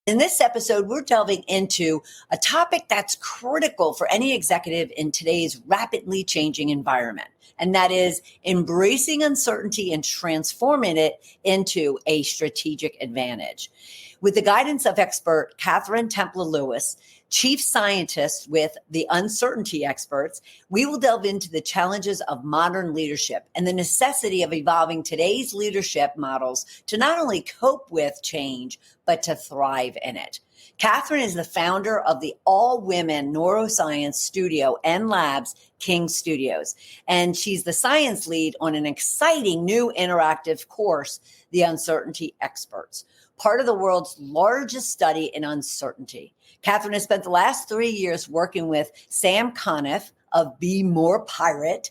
In this episode, we're delving into a topic that's critical for any executive in today's rapidly changing environment, and that is embracing uncertainty and transforming it into a strategic advantage. With the guidance of expert Katherine Templar Lewis, chief scientist with the Uncertainty Experts, we will delve into the challenges of modern leadership and the necessity of evolving today's leadership models to not only cope with change, but to thrive in it. Katherine is the founder of the all-women neuroscience studio and labs, King Studios, and she's the science lead on an exciting new interactive course, The Uncertainty Experts, part of the world's largest study in uncertainty. Katherine has spent the last 3 years working with Sam Conniff of Be More Pirate,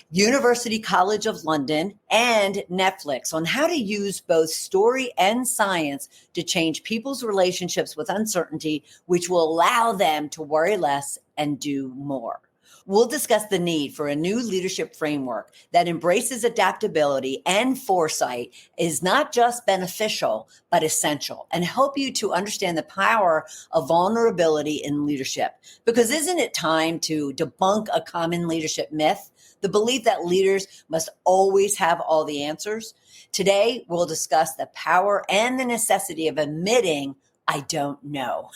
University College of London, and Netflix on how to use both story and science to change people's relationships with uncertainty, which will allow them to worry less and do more. We'll discuss the need for a new leadership framework that embraces adaptability and foresight, is not just beneficial, but essential, and help you to understand the power of vulnerability in leadership. Because isn't it time to debunk a common leadership myth, the belief that leaders must always have all the answers? Today, we'll discuss the power and the necessity of admitting I don't know.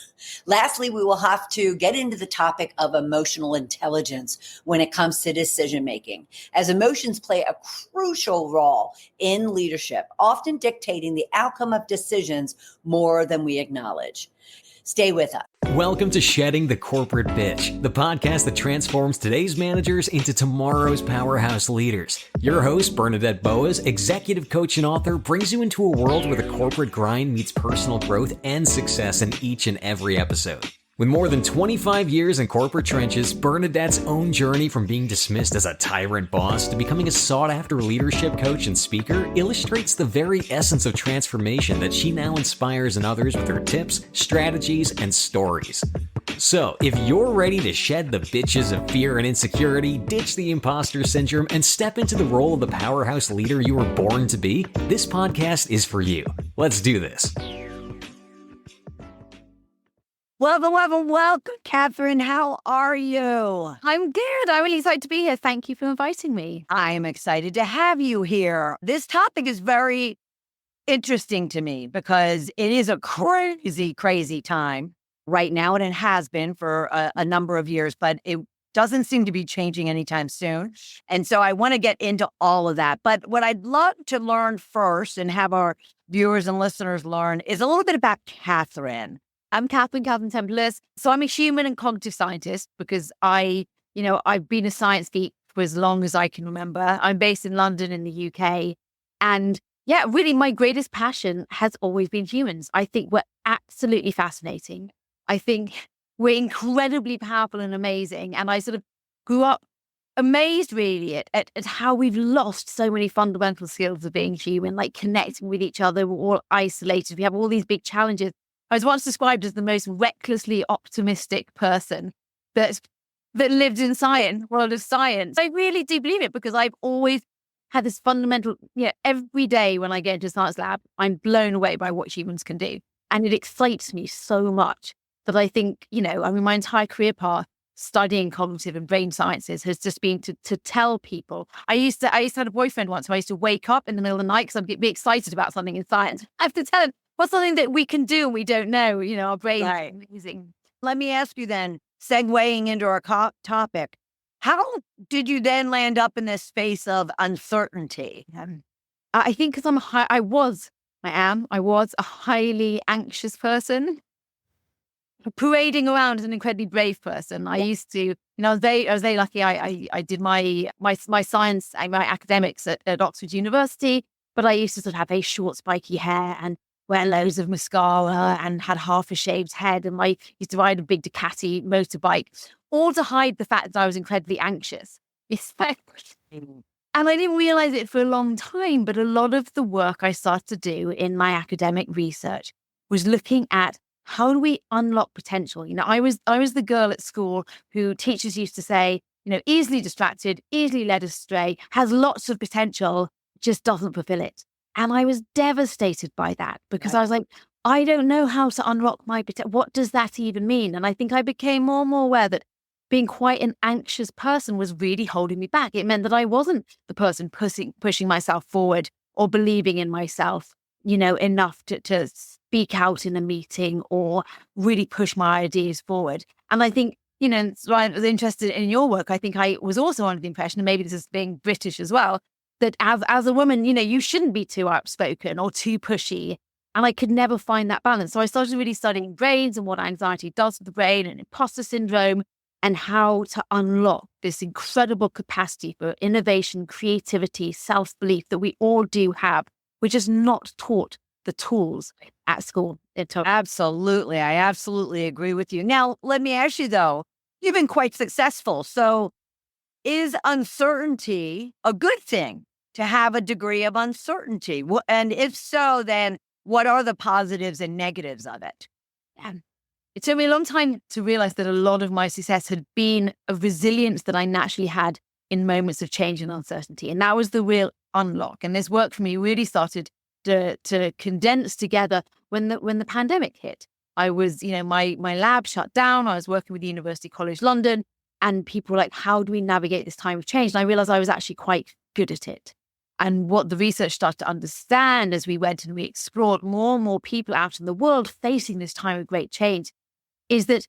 Lastly, we will have to get into the topic of emotional intelligence when it comes to decision making, as emotions play a crucial role in leadership, often dictating the outcome of decisions more than we acknowledge. Stay with us. Welcome to Shedding the Corporate Bitch, the podcast that transforms today's managers into tomorrow's powerhouse leaders. Your host, Bernadette Boas, executive coach and author, brings you into a world where the corporate grind meets personal growth and success in each and every episode. With more than 25 years in corporate trenches, Bernadette's own journey from being dismissed as a tyrant boss to becoming a sought-after leadership coach and speaker illustrates the very essence of transformation that she now inspires in others with her tips, strategies, and stories. So, if you're ready to shed the bitches of fear and insecurity, ditch the imposter syndrome, and step into the role of the powerhouse leader you were born to be, this podcast is for you. Let's do this. Welcome, Katherine. How are you? I'm good. I'm really excited to be here. Thank you for inviting me. I'm excited to have you here. This topic is very interesting to me because it is a crazy time right now, and it has been for a number of years, but it doesn't seem to be changing anytime soon. And so I want to get into all of that. But what I'd love to learn first and have our viewers and listeners learn is a little bit about Katherine. I'm Katherine Templar Lewis. So I'm a human and cognitive scientist because I've been a science geek for as long as I can remember. I'm based in London in the UK. And yeah, really my greatest passion has always been humans. I think we're absolutely fascinating. I think we're incredibly powerful and amazing. And I sort of grew up amazed really at how we've lost so many fundamental skills of being human, like connecting with each other. We're all isolated. We have all these big challenges. I was once described as the most recklessly optimistic person that lived in world of science. I really do believe it because I've always had this fundamental, every day when I get into a science lab, I'm blown away by what humans can do. And it excites me so much that I think, my entire career path studying cognitive and brain sciences has just been to tell people. I used to have a boyfriend once who I used to wake up in the middle of the night because I'd be excited about something in science. I have to tell him, what's something that we can do and we don't know? Our brain is amazing. Let me ask you then, segueing into our topic, how did you then land up in this space of uncertainty? I think because I was a highly anxious person, parading around as an incredibly brave person. I used to, I was very lucky. I did my science and my academics at Oxford University, but I used to sort of have very short, spiky hair and wear loads of mascara and had half a shaved head. And I used to ride a big Ducati motorbike, all to hide the fact that I was incredibly anxious. And I didn't realize it for a long time, but a lot of the work I started to do in my academic research was looking at how do we unlock potential? I was the girl at school who teachers used to say, easily distracted, easily led astray, has lots of potential, just doesn't fulfill it. And I was devastated by that because I was like, I don't know how to unlock my potential. What does that even mean? And I think I became more and more aware that being quite an anxious person was really holding me back. It meant that I wasn't the person pushing myself forward or believing in myself, enough to speak out in a meeting or really push my ideas forward. And I think, so I was interested in your work. I think I was also under the impression, and maybe this is being British as well, that as a woman, you shouldn't be too outspoken or too pushy. And I could never find that balance. So I started really studying brains and what anxiety does to the brain and imposter syndrome and how to unlock this incredible capacity for innovation, creativity, self-belief that we all do have. We're just not taught the tools at school. Absolutely. I absolutely agree with you. Now, let me ask you though, you've been quite successful. So is uncertainty a good thing, to have a degree of uncertainty? And if so, then what are the positives and negatives of it? Yeah. It took me a long time to realize that a lot of my success had been a resilience that I naturally had in moments of change and uncertainty. And that was the real unlock. And this work for me really started to condense together when the pandemic hit. I was, my lab shut down. I was working with University College London, and people were like, how do we navigate this time of change? And I realized I was actually quite good at it. And what the research started to understand as we went and we explored more and more people out in the world facing this time of great change is that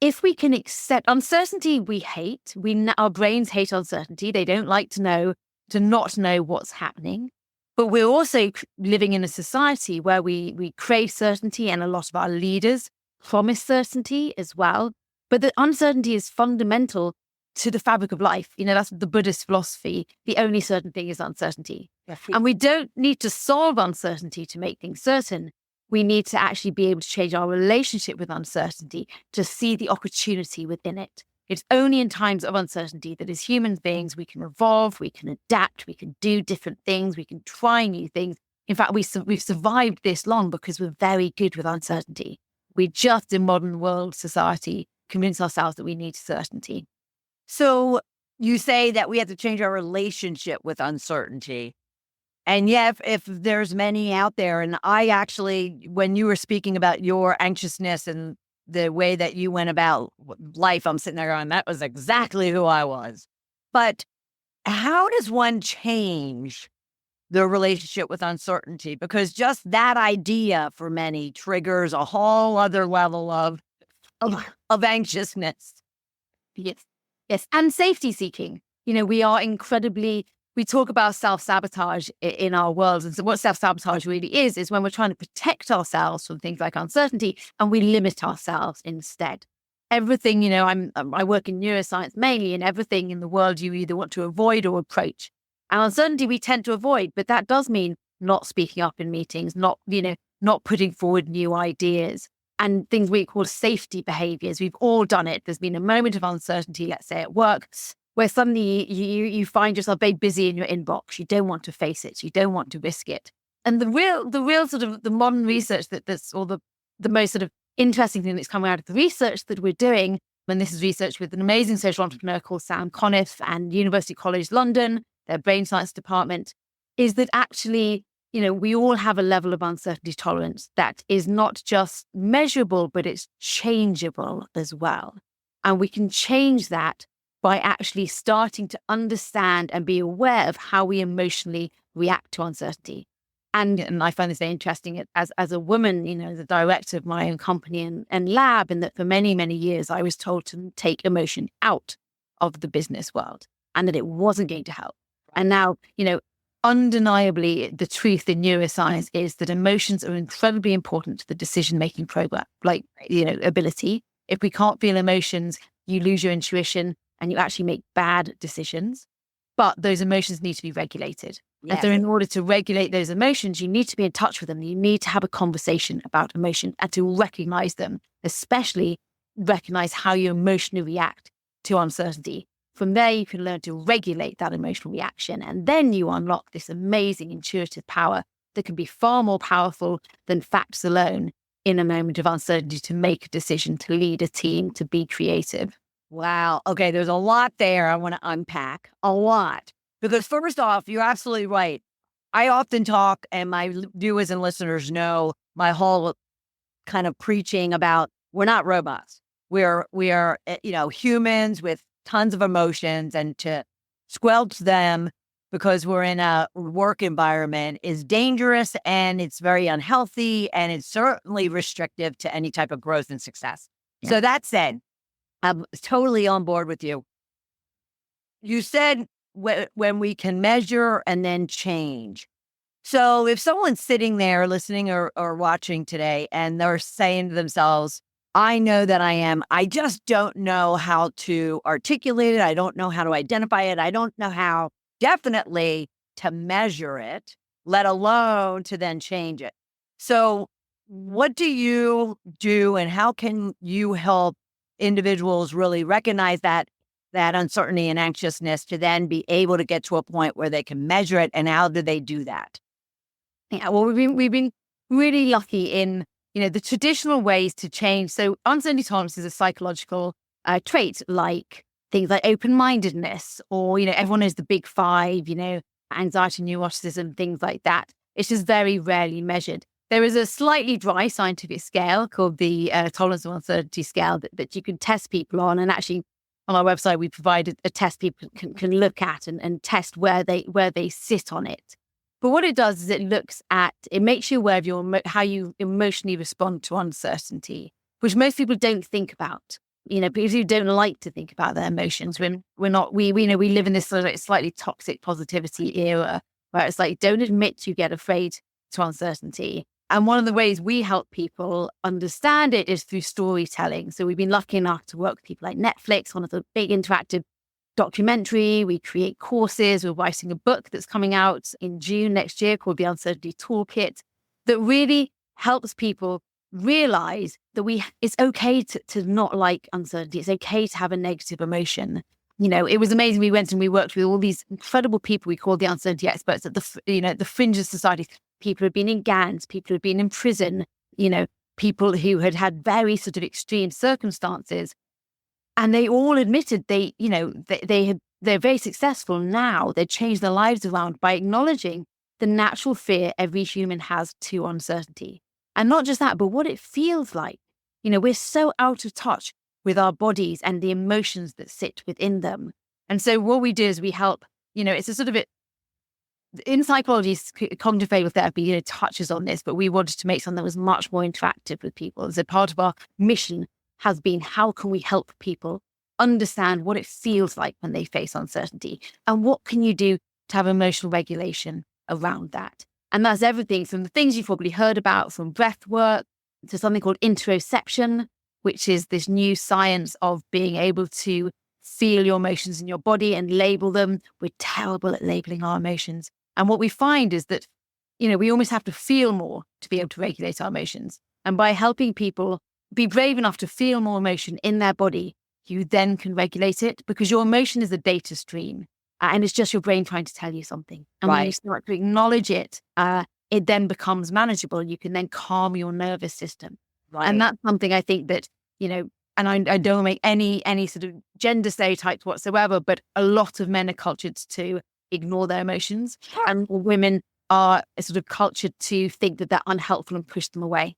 if we can accept uncertainty, we hate. Our brains hate uncertainty. They don't like to not know what's happening. But we're also living in a society where we crave certainty, and a lot of our leaders promise certainty as well. But the uncertainty is fundamental to the fabric of life. That's the Buddhist philosophy. The only certain thing is uncertainty. And we don't need to solve uncertainty to make things certain. We need to actually be able to change our relationship with uncertainty to see the opportunity within it. It's only in times of uncertainty that as human beings, we can evolve, we can adapt, we can do different things, we can try new things. In fact, we've survived this long because we're very good with uncertainty. We just, in modern world society, convince ourselves that we need certainty. So you say that we have to change our relationship with uncertainty. And yeah, if there's many out there, and I actually, when you were speaking about your anxiousness and the way that you went about life, I'm sitting there going, that was exactly who I was. But how does one change the relationship with uncertainty? Because just that idea for many triggers a whole other level of anxiousness. Yes. And safety seeking. We talk about self-sabotage in our world. And so what self-sabotage really is when we're trying to protect ourselves from things like uncertainty, and we limit ourselves instead. Everything, I work in neuroscience mainly, and everything in the world you either want to avoid or approach. And uncertainty we tend to avoid, but that does mean not speaking up in meetings, not putting forward new ideas, and things we call safety behaviors. We've all done it. There's been a moment of uncertainty, let's say at work, where suddenly you find yourself very busy in your inbox. You don't want to face it. You don't want to risk it. And the real sort of the modern research the most sort of interesting thing that's coming out of the research that we're doing, and this is research with an amazing social entrepreneur called Sam Conniff and University College London, their brain science department, is that actually, we all have a level of uncertainty tolerance that is not just measurable, but it's changeable as well. And we can change that by actually starting to understand and be aware of how we emotionally react to uncertainty. And I find this very interesting as a woman, the director of my own company and lab, and that for many, many years, I was told to take emotion out of the business world and that it wasn't going to help. And now, undeniably, the truth in neuroscience is that emotions are incredibly important to the decision-making program, ability. If we can't feel emotions, you lose your intuition and you actually make bad decisions. But those emotions need to be regulated. Yes. And so in order to regulate those emotions, you need to be in touch with them. You need to have a conversation about emotion and to recognize them, especially recognize how you emotionally react to uncertainty. From there, you can learn to regulate that emotional reaction. And then you unlock this amazing intuitive power that can be far more powerful than facts alone in a moment of uncertainty, to make a decision, to lead a team, to be creative. Wow. Okay, there's a lot there I want to unpack. A lot. Because first off, you're absolutely right. I often talk, and my viewers and listeners know my whole kind of preaching about we're not robots. We are humans with tons of emotions, and to squelch them because we're in a work environment is dangerous, and it's very unhealthy, and it's certainly restrictive to any type of growth and success. Yeah. So that said, I'm totally on board with you. You said when we can measure and then change. So if someone's sitting there listening or watching today and they're saying to themselves, I know that I just don't know how to articulate it. I don't know how to identify it. I don't know how definitely to measure it, let alone to then change it. So what do you do, and how can you help individuals really recognize that uncertainty and anxiousness to then be able to get to a point where they can measure it? And how do they do that? Yeah, well, we've been really lucky in, the traditional ways to change. So uncertainty tolerance is a psychological trait, like things like open-mindedness, or, everyone knows the big five, anxiety, neuroticism, things like that. It's just very rarely measured. There is a slightly dry scientific scale called the tolerance of uncertainty scale that you can test people on. And actually on our website, we provide a test people can look at and test where they sit on it. But what it does is it makes you aware of how you emotionally respond to uncertainty, which most people don't think about. Because you don't like to think about their emotions. We live in this sort of slightly toxic positivity era where it's like, don't admit you get afraid to uncertainty. And one of the ways we help people understand it is through storytelling. So we've been lucky enough to work with people like Netflix on a big interactive documentary. We create courses. We're writing a book that's coming out in June next year called The Uncertainty Toolkit, that really helps people realize that it's okay to not like uncertainty. It's okay to have a negative emotion. It was amazing. We went and we worked with all these incredible people we called the uncertainty experts at the fringe of society. People who had been in gangs, people who had been in prison, people who had very sort of extreme circumstances. And they all admitted they're very successful now. They changed their lives around by acknowledging the natural fear every human has to uncertainty. And not just that, but what it feels like. We're so out of touch with our bodies and the emotions that sit within them. And so what we do is we help, it's a sort of in psychology, cognitive behavioral therapy, touches on this, but we wanted to make something that was much more interactive with people. As a part of our mission has been, how can we help people understand what it feels like when they face uncertainty? And what can you do to have emotional regulation around that? And that's everything from the things you've probably heard about, from breath work to something called interoception, which is this new science of being able to feel your emotions in your body and label them. We're terrible at labeling our emotions. And what we find is that, we almost have to feel more to be able to regulate our emotions. And by helping people be brave enough to feel more emotion in their body, you then can regulate it, because your emotion is a data stream. And it's just your brain trying to tell you something. And when you start to acknowledge it, it then becomes manageable. You can then calm your nervous system. Right. And that's something I think that, and I don't make any sort of gender stereotypes whatsoever, but a lot of men are cultured to ignore their emotions. And women are sort of cultured to think that they're unhelpful and push them away.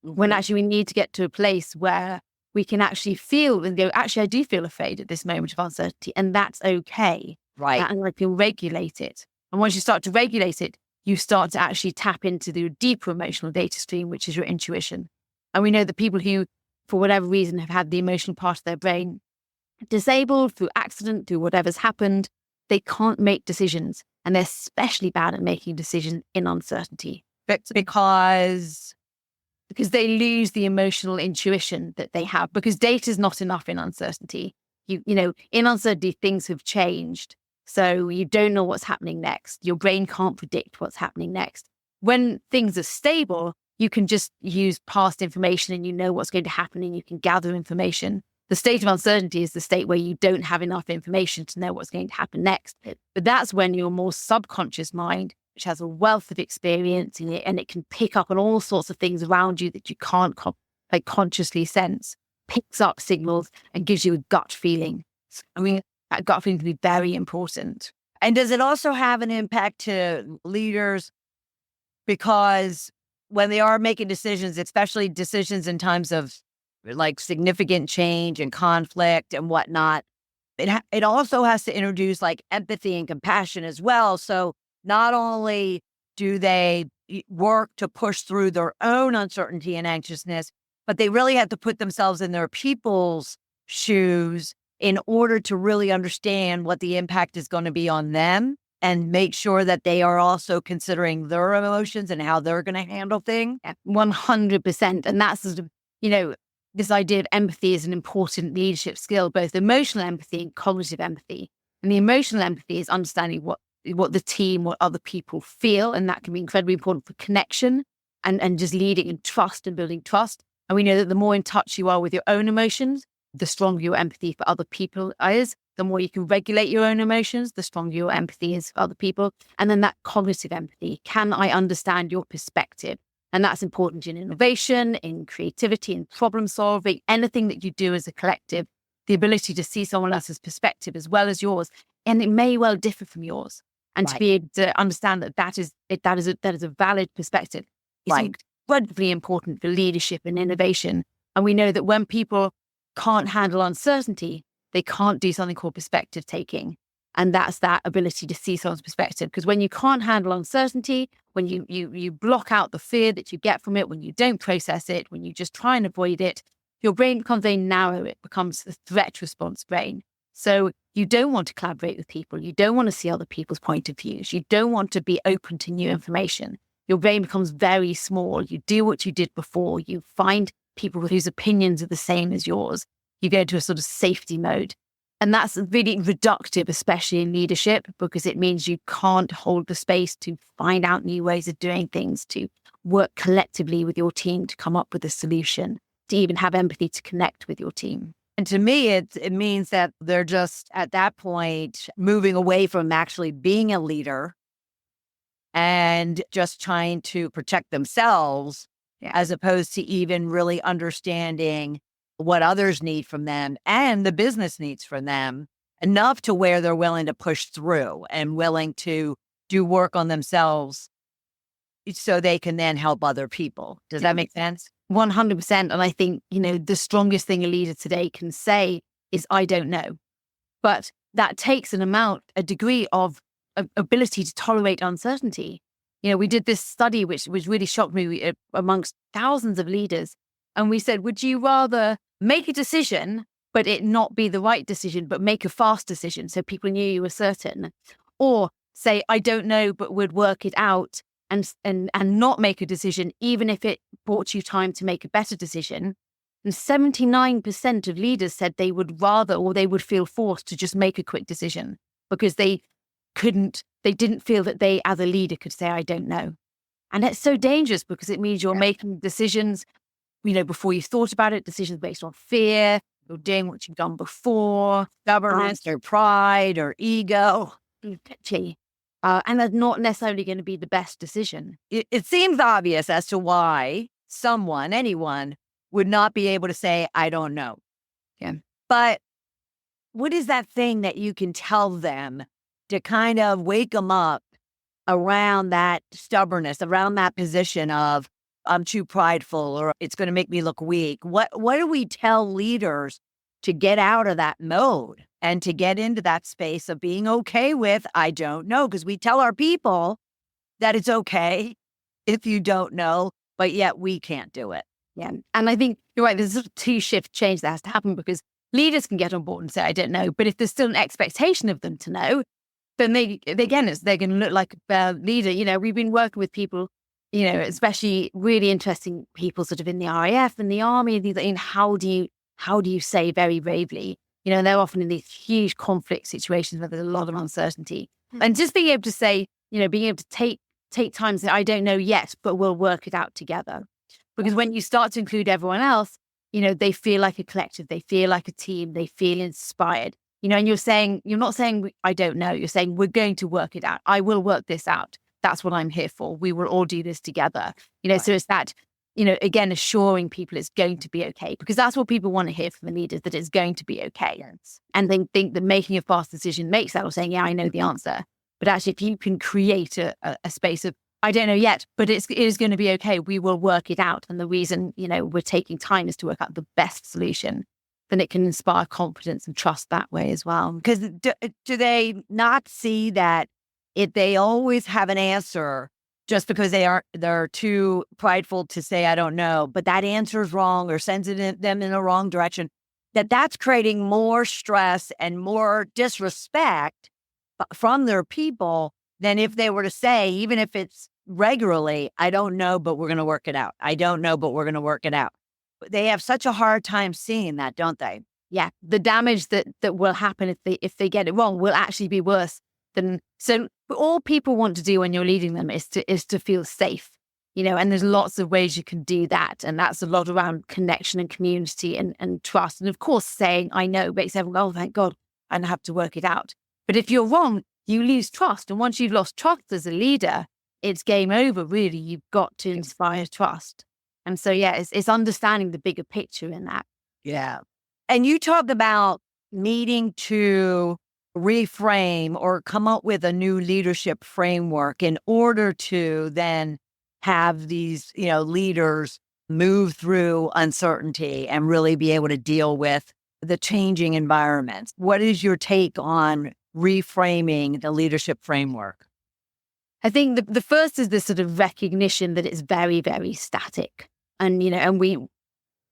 When actually we need to get to a place where we can actually feel and go, actually, I do feel afraid at this moment of uncertainty, and that's okay. Right. And I can regulate it. And once you start to regulate it, you start to actually tap into the deeper emotional data stream, which is your intuition. And we know that people who, for whatever reason, have had the emotional part of their brain disabled through accident, through whatever's happened, they can't make decisions. And they're especially bad at making decisions in uncertainty. Because they lose the emotional intuition that they have, because data is not enough in uncertainty. In uncertainty, things have changed. So you don't know what's happening next. Your brain can't predict what's happening next. When things are stable, you can just use past information and you know what's going to happen and you can gather information. The state of uncertainty is the state where you don't have enough information to know what's going to happen next. But that's when your more subconscious mind, which has a wealth of experience in it, and it can pick up on all sorts of things around you that you can't consciously sense, picks up signals and gives you a gut feeling. That gut feeling can be very important. And does it also have an impact to leaders? Because when they are making decisions, especially decisions in times of like significant change and conflict and whatnot, it also has to introduce like empathy and compassion as well. So not only do they work to push through their own uncertainty and anxiousness, but they really have to put themselves in their people's shoes in order to really understand what the impact is going to be on them and make sure that they are also considering their emotions and how they're going to handle things. 100%. And that's sort of, this idea of empathy is an important leadership skill, both emotional empathy and cognitive empathy. And the emotional empathy is understanding what the team, what other people feel. And that can be incredibly important for connection and just leading and trust and building trust. And we know that the more in touch you are with your own emotions, the stronger your empathy for other people is. The more you can regulate your own emotions, the stronger your empathy is for other people. And then that cognitive empathy. Can I understand your perspective? And that's important in innovation, in creativity, in problem solving, anything that you do as a collective, the ability to see someone else's perspective as well as yours. And it may well differ from yours. And to be able to understand that is a valid perspective is incredibly important for leadership and innovation. And we know that when people can't handle uncertainty, they can't do something called perspective taking. And that's that ability to see someone's perspective. Because when you can't handle uncertainty, when you block out the fear that you get from it, when you don't process it, when you just try and avoid it, your brain becomes very narrow. It becomes the threat response brain. So you don't want to collaborate with people. You don't want to see other people's point of views. You don't want to be open to new information. Your brain becomes very small. You do what you did before. You find people whose opinions are the same as yours. You go into a sort of safety mode. And that's really reductive, especially in leadership, because it means you can't hold the space to find out new ways of doing things, to work collectively with your team to come up with a solution, to even have empathy to connect with your team. And to me, it means that they're just at that point moving away from actually being a leader and just trying to protect themselves, as opposed to even really understanding what others need from them and the business needs from them enough to where they're willing to push through and willing to do work on themselves so they can then help other people. Does that make sense? 100%. And I think, the strongest thing a leader today can say is, I don't know. But that takes a degree of ability to tolerate uncertainty. We did this study, which really shocked me amongst thousands of leaders. And we said, would you rather make a decision, but it not be the right decision, but make a fast decision so people knew you were certain? Or say, I don't know, but would work it out and not make a decision, even if it brought you time to make a better decision? And 79% of leaders said they would rather, or they would feel forced to just make a quick decision because they didn't feel that they as a leader could say, I don't know. And that's so dangerous because it means you're making decisions before you've thought about it, decisions based on fear, you're doing what you've done before, Stubbornness or pride or ego. And that's not necessarily going to be the best decision. It seems obvious as to why anyone would not be able to say, I don't know. Yeah. But what is that thing that you can tell them to kind of wake them up around that stubbornness, around that position of, I'm too prideful or it's going to make me look weak? What do we tell leaders to get out of that mode and to get into that space of being okay with, I don't know? Because we tell our people that it's okay if you don't know, but yet we can't do it. Yeah. And I think you're right. There's a two-shift change that has to happen because leaders can get on board and say, I don't know. But if there's still an expectation of them to know, then they're going to look like a leader. We've been working with people, especially really interesting people sort of in the RAF and the army, in how do you say very bravely, they're often in these huge conflict situations where there's a lot of uncertainty. And just being able to say, being able to take time to say, I don't know yet, but we'll work it out together. Because when you start to include everyone else, they feel like a collective, they feel like a team, they feel inspired, and you're not saying, I don't know, you're saying, we're going to work it out. I will work this out. That's what I'm here for. We will all do this together. So it's that, again, assuring people it's going to be okay, because that's what people want to hear from the leaders, that it's going to be okay. Yes. And they think that making a fast decision makes that, or saying, yeah, I know the answer. But actually, if you can create a space of I don't know yet, but it is going to be okay. We will work it out. And the reason, we're taking time is to work out the best solution. Then it can inspire confidence and trust that way as well. Because do they not see that if they always have an answer just because they're too prideful to say, I don't know, but that answer is wrong or sends them in the wrong direction, that's creating more stress and more disrespect from their people than if they were to say, even if it's regularly, I don't know, but we're going to work it out. I don't know, but we're going to work it out. They have such a hard time seeing that, don't they? Yeah, the damage that will happen if they get it wrong will actually be worse than. So all people want to do when you're leading them is to feel safe, and there's lots of ways you can do that, and that's a lot around connection and community and trust, and of course saying I know makes everyone, oh thank God, I don't have to work it out. But if you're wrong, you lose trust, and once you've lost trust as a leader, it's game over. Really, you've got to inspire trust. And so, yeah, it's understanding the bigger picture in that. Yeah. And you talked about needing to reframe or come up with a new leadership framework in order to then have these, leaders move through uncertainty and really be able to deal with the changing environments. What is your take on reframing the leadership framework? I think the first is this sort of recognition that it's very, very static. And, and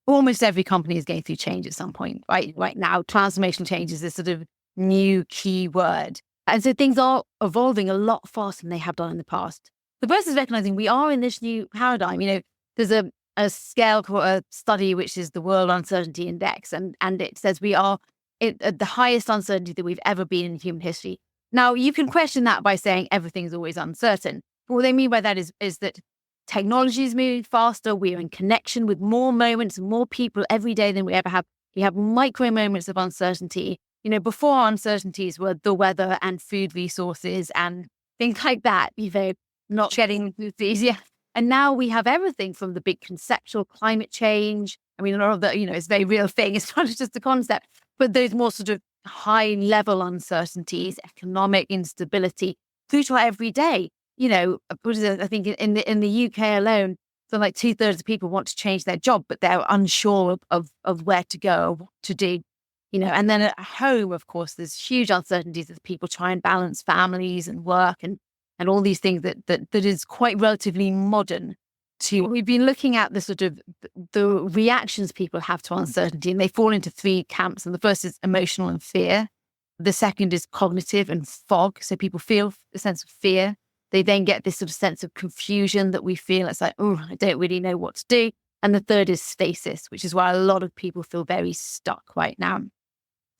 almost every company is going through change at some point, right? Right now, transformational change is this sort of new key word. And so things are evolving a lot faster than they have done in the past. The first is recognizing we are in this new paradigm. There's a scale called a study, which is the World Uncertainty Index. And it says we are at the highest uncertainty that we've ever been in human history. Now, you can question that by saying everything's always uncertain. But what they mean by that is that technology is moving faster. We're in connection with more moments and more people every day than we ever have. We have micro moments of uncertainty. Before uncertainties were the weather and food resources and things like that, not getting these. Yeah. And now we have everything from the big conceptual climate change. I mean, a lot of that, it's a very real thing. It's not just a concept, but those more sort of high level uncertainties, economic instability through to our every day. I think in the UK alone, so like 2/3 of people want to change their job, but they're unsure of where to go or what to do. And then at home, of course, there's huge uncertainties as people try and balance families and work and all these things that is quite relatively modern. We've been looking at the sort of the reactions people have to uncertainty, and they fall into three camps. And the first is emotional and fear. The second is cognitive and fog. So people feel a sense of fear. They then get this sort of sense of confusion that we feel. It's like, oh, I don't really know what to do. And the third is stasis, which is why a lot of people feel very stuck right now.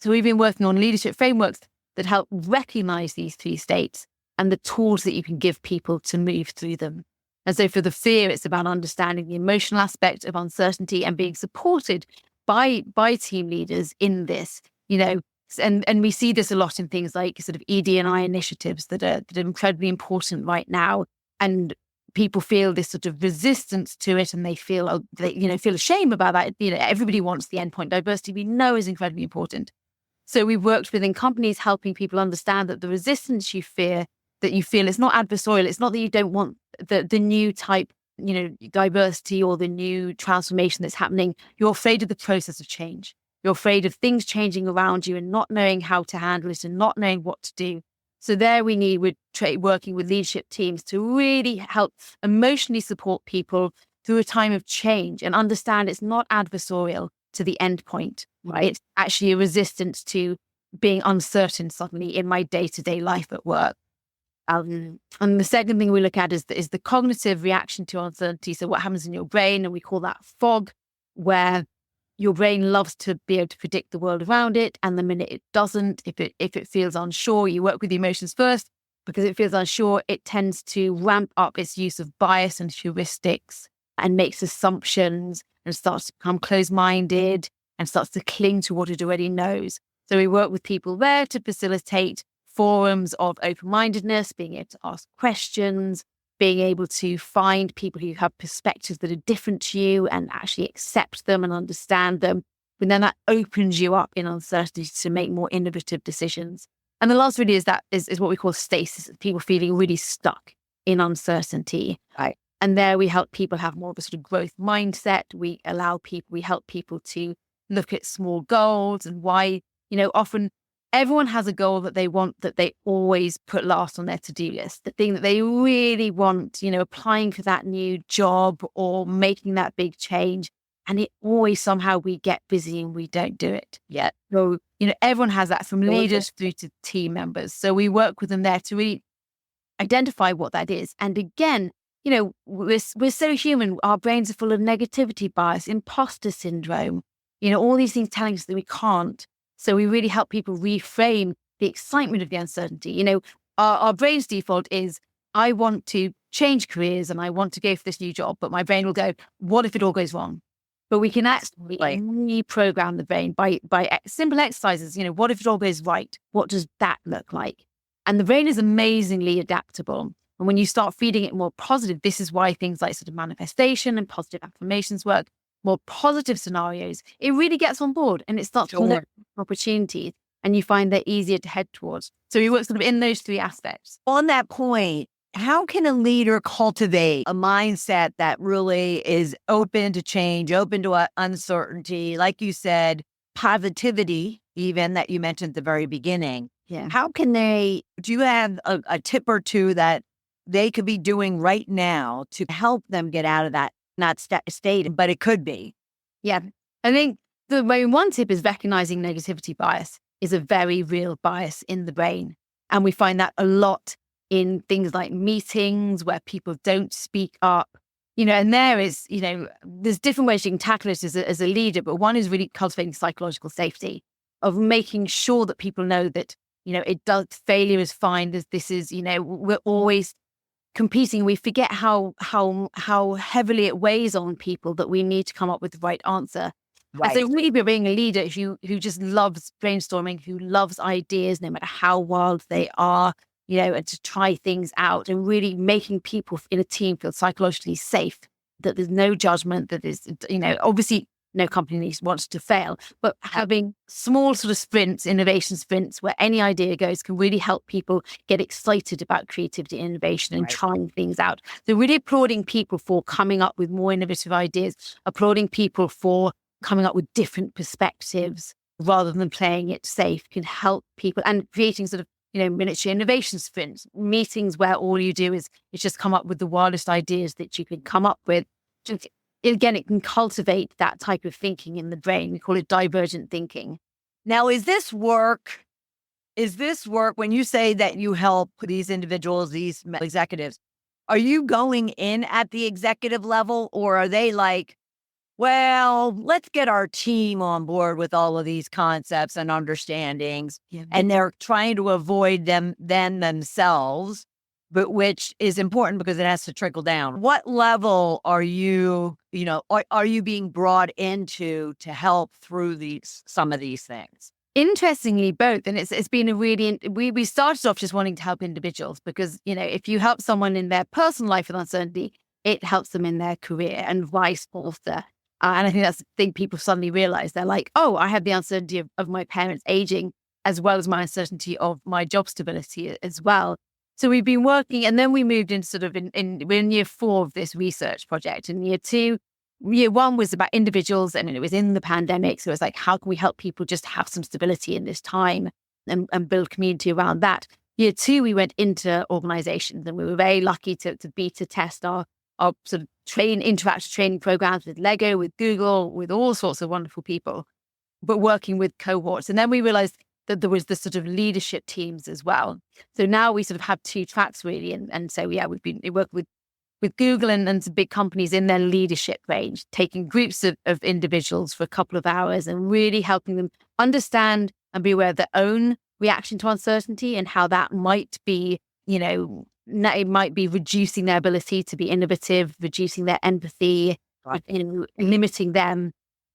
So we've been working on leadership frameworks that help recognize these three states and the tools that you can give people to move through them. And so for the fear, it's about understanding the emotional aspect of uncertainty and being supported by team leaders in this, and we see this a lot in things like sort of ED&I initiatives that are incredibly important right now. And people feel this sort of resistance to it, and they feel ashamed about that. Everybody wants the endpoint diversity. We know is incredibly important. So we've worked within companies helping people understand that the resistance you feel is not adversarial. It's not that you don't want the new type, diversity or the new transformation that's happening. You're afraid of the process of change. You're afraid of things changing around you and not knowing how to handle it and not knowing what to do. So there we're working with leadership teams to really help emotionally support people through a time of change and understand it's not adversarial to the end point, right? It's actually a resistance to being uncertain suddenly in my day-to-day life at work. And the second thing we look at is the cognitive reaction to uncertainty. So what happens in your brain, and we call that fog, where your brain loves to be able to predict the world around it. And the minute it doesn't, if it feels unsure, you work with the emotions first. Because it feels unsure, it tends to ramp up its use of bias and heuristics and makes assumptions and starts to become closed-minded and starts to cling to what it already knows. So we work with people there to facilitate forums of open-mindedness, being able to ask questions, being able to find people who have perspectives that are different to you and actually accept them and understand them. And then that opens you up in uncertainty to make more innovative decisions. And the last really is what we call stasis, people feeling really stuck in uncertainty. Right. And there we help people have more of a sort of growth mindset. We help people to look at small goals and why, often everyone has a goal that they want that they always put last on their to-do list. The thing that they really want, applying for that new job or making that big change. And it always somehow we get busy and we don't do it yet. So, everyone has that from leaders through to team members. So we work with them there to really identify what that is. And again, we're so human. Our brains are full of negativity bias, imposter syndrome, all these things telling us that we can't. So we really help people reframe the excitement of the uncertainty. Our brain's default is, I want to change careers and I want to go for this new job, but my brain will go, what if it all goes wrong? But we can actually reprogram the brain by simple exercises. What if it all goes right? What does that look like? And the brain is amazingly adaptable. And when you start feeding it more positive, this is why things like sort of manifestation and positive affirmations work, more positive scenarios, it really gets on board and it starts to look for opportunities and you find they're easier to head towards. So we work sort of in those three aspects. On that point, how can a leader cultivate a mindset that really is open to change, open to uncertainty, like you said, positivity, even that you mentioned at the very beginning? Yeah. How can do you have a tip or two that they could be doing right now to help them get out of that, not state, but it could be? Yeah. I think the one tip is recognizing negativity bias is a very real bias in the brain. And we find that a lot in things like meetings where people don't speak up, and there's different ways you can tackle it as a leader, but one is really cultivating psychological safety of making sure that people know that, failure is fine. This is, we're always competing. We forget how heavily it weighs on people that we need to come up with the right answer. Right. And so really being a leader who just loves brainstorming, who loves ideas, no matter how wild they are, and to try things out and really making people in a team feel psychologically safe, that there's no judgment, that is, obviously no company wants to fail, but having small sort of sprints, innovation sprints, where any idea goes can really help people get excited about creativity and innovation and trying things out. So really applauding people for coming up with more innovative ideas, applauding people for coming up with different perspectives rather than playing it safe can help people, and creating sort of, miniature innovation sprints, meetings where all you do is just come up with the wildest ideas that you can come up with. Again, it can cultivate that type of thinking in the brain. We call it divergent thinking. Now, is this work when you say that you help these individuals, these executives, are you going in at the executive level, or are they like, well, let's get our team on board with all of these concepts and understandings, and they're trying to avoid them themselves, but which is important because it has to trickle down. What level are you, are you being brought into to help through some of these things? Interestingly, both. And it's been a really, we started off just wanting to help individuals because, if you help someone in their personal life with uncertainty, it helps them in their career and vice versa. And I think that's the thing people suddenly realize. They're like, oh, I have the uncertainty of my parents aging as well as my uncertainty of my job stability as well. So we've been working, and then we moved in sort of we're in year 4 of this research project. And year 1 was about individuals, and it was in the pandemic. So it was like, how can we help people just have some stability in this time and build community around that? Year 2, we went into organizations, and we were very lucky to beta test our sort of interactive training programs with Lego, with Google, with all sorts of wonderful people, but working with cohorts. And then we realized that there was this sort of leadership teams as well. So now we sort of have 2 tracks really. And so, we work with Google and some big companies in their leadership range, taking groups of individuals for a couple of hours and really helping them understand and be aware of their own reaction to uncertainty and how that might be, it might be reducing their ability to be innovative, reducing their empathy, limiting them,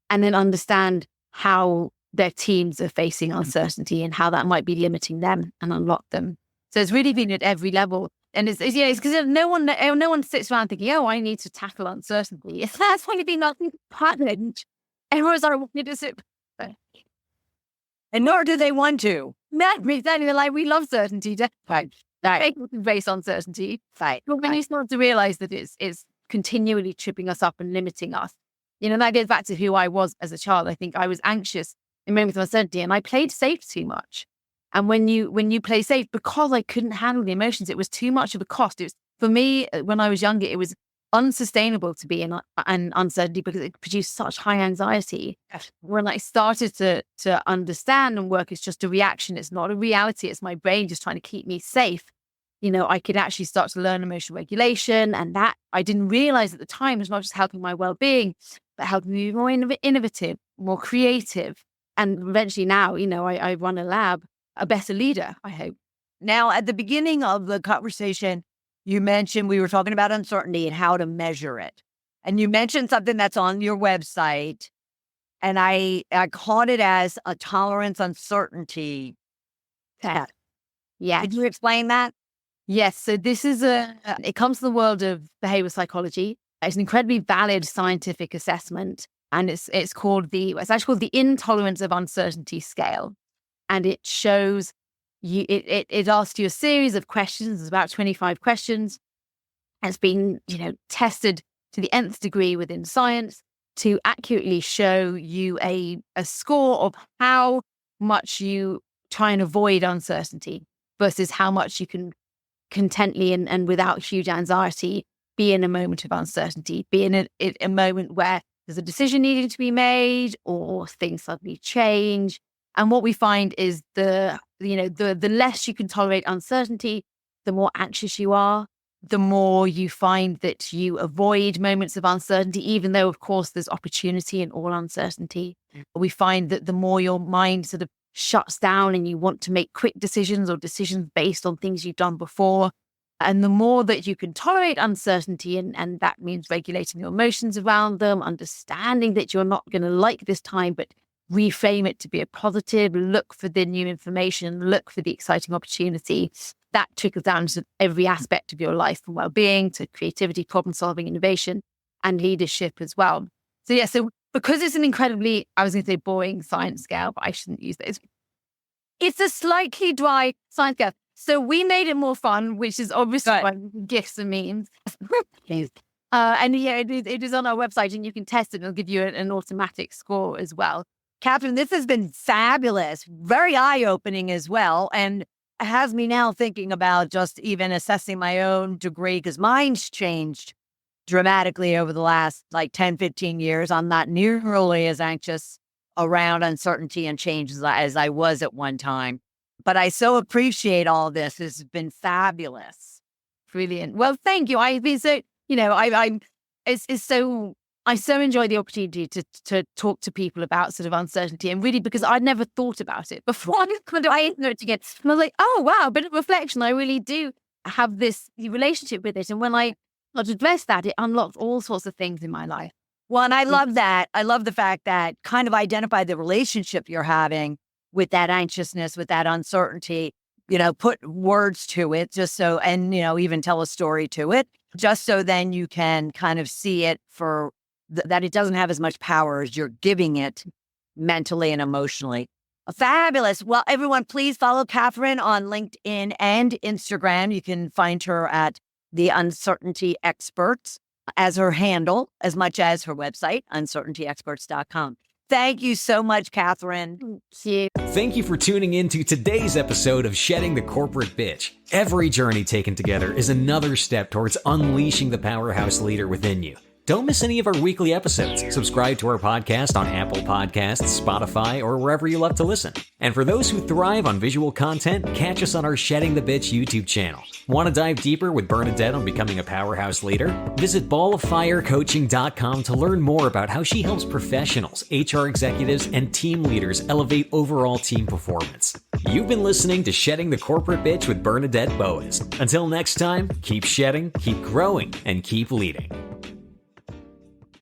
and then understand how their teams are facing uncertainty and how that might be limiting them and unlock them. So it's really been at every level. And it's because no one sits around thinking, oh, I need to tackle uncertainty. That's only been nothing partnered. Everyone's like, we need to sit. And nor do they want to. They're like, we love certainty. Right. Based uncertainty. Right. But when you start to realize that it's continually tripping us up and limiting us, that goes back to who I was as a child. I think I was anxious in moments of uncertainty and I played safe too much. And when you play safe, because I couldn't handle the emotions, it was too much of a cost. It was, for me, when I was younger, it was unsustainable to be in uncertainty because it produced such high anxiety. When I started to understand and work, it's just a reaction. It's not a reality. It's my brain just trying to keep me safe. I could actually start to learn emotional regulation, and that I didn't realize at the time was not just helping my well-being, but helping me be more innovative, more creative. And eventually now, I run a lab, a better leader, I hope. Now, at the beginning of the conversation, you mentioned we were talking about uncertainty and how to measure it. And you mentioned something that's on your website. And I caught it as a tolerance uncertainty test. Yeah. Could you explain that? Yes. So this is it comes from the world of behavioral psychology. It's an incredibly valid scientific assessment. And it's actually called the intolerance of uncertainty scale. And it shows it asks you a series of questions. There's about 25 questions. It's been, tested to the nth degree within science to accurately show you a score of how much you try and avoid uncertainty versus how much you can contently and without huge anxiety be in a moment of uncertainty, be in a moment where there's a decision needing to be made or things suddenly change. And what we find is the less you can tolerate uncertainty, the more anxious you are, the more you find that you avoid moments of uncertainty, even though, of course, there's opportunity in all uncertainty. We find that the more your mind sort of shuts down and you want to make quick decisions or decisions based on things you've done before. And the more that you can tolerate uncertainty, and that means regulating your emotions around them, understanding that you're not going to like this time, but reframe it to be a positive, look for the new information, look for the exciting opportunity. That trickles down to every aspect of your life, from well-being to creativity, problem-solving, innovation, and leadership as well. So because it's an incredibly, I was going to say boring science scale, but I shouldn't use this. It's a slightly dry science scale. So we made it more fun, which is obviously why gifts and memes. And yeah, it is on our website and you can test it. It'll give you an automatic score as well. Katherine, this has been fabulous, very eye-opening as well, and has me now thinking about just even assessing my own degree, because mine's changed dramatically over the last 10, 15 years. I'm not nearly as anxious around uncertainty and change as I was at one time. But I so appreciate all this. This has been fabulous. Brilliant. Well, thank you. I've been so, I so enjoy the opportunity to talk to people about sort of uncertainty, and really because I'd never thought about it before. I know it again. And I was like, oh, wow, a bit of reflection. I really do have this relationship with it. And when I got to address that, it unlocked all sorts of things in my life. Well, and I love that. I love the fact that kind of identify the relationship you're having with that anxiousness, with that uncertainty, put words to it just so, and, even tell a story to it, just so then you can kind of see it for that it doesn't have as much power as you're giving it mentally and emotionally. Fabulous. Well, everyone, please follow Katherine on LinkedIn and Instagram. You can find her at The Uncertainty Experts as her handle, as much as her website, uncertaintyexperts.com. Thank you so much, Katherine. Thank you for tuning in to today's episode of Shedding the Corporate Bitch. Every journey taken together is another step towards unleashing the powerhouse leader within you. Don't miss any of our weekly episodes. Subscribe to our podcast on Apple Podcasts, Spotify, or wherever you love to listen. And for those who thrive on visual content, catch us on our Shedding the Bitch YouTube channel. Want to dive deeper with Bernadette on becoming a powerhouse leader? Visit balloffirecoaching.com to learn more about how she helps professionals, HR executives, and team leaders elevate overall team performance. You've been listening to Shedding the Corporate Bitch with Bernadette Boas. Until next time, keep shedding, keep growing, and keep leading.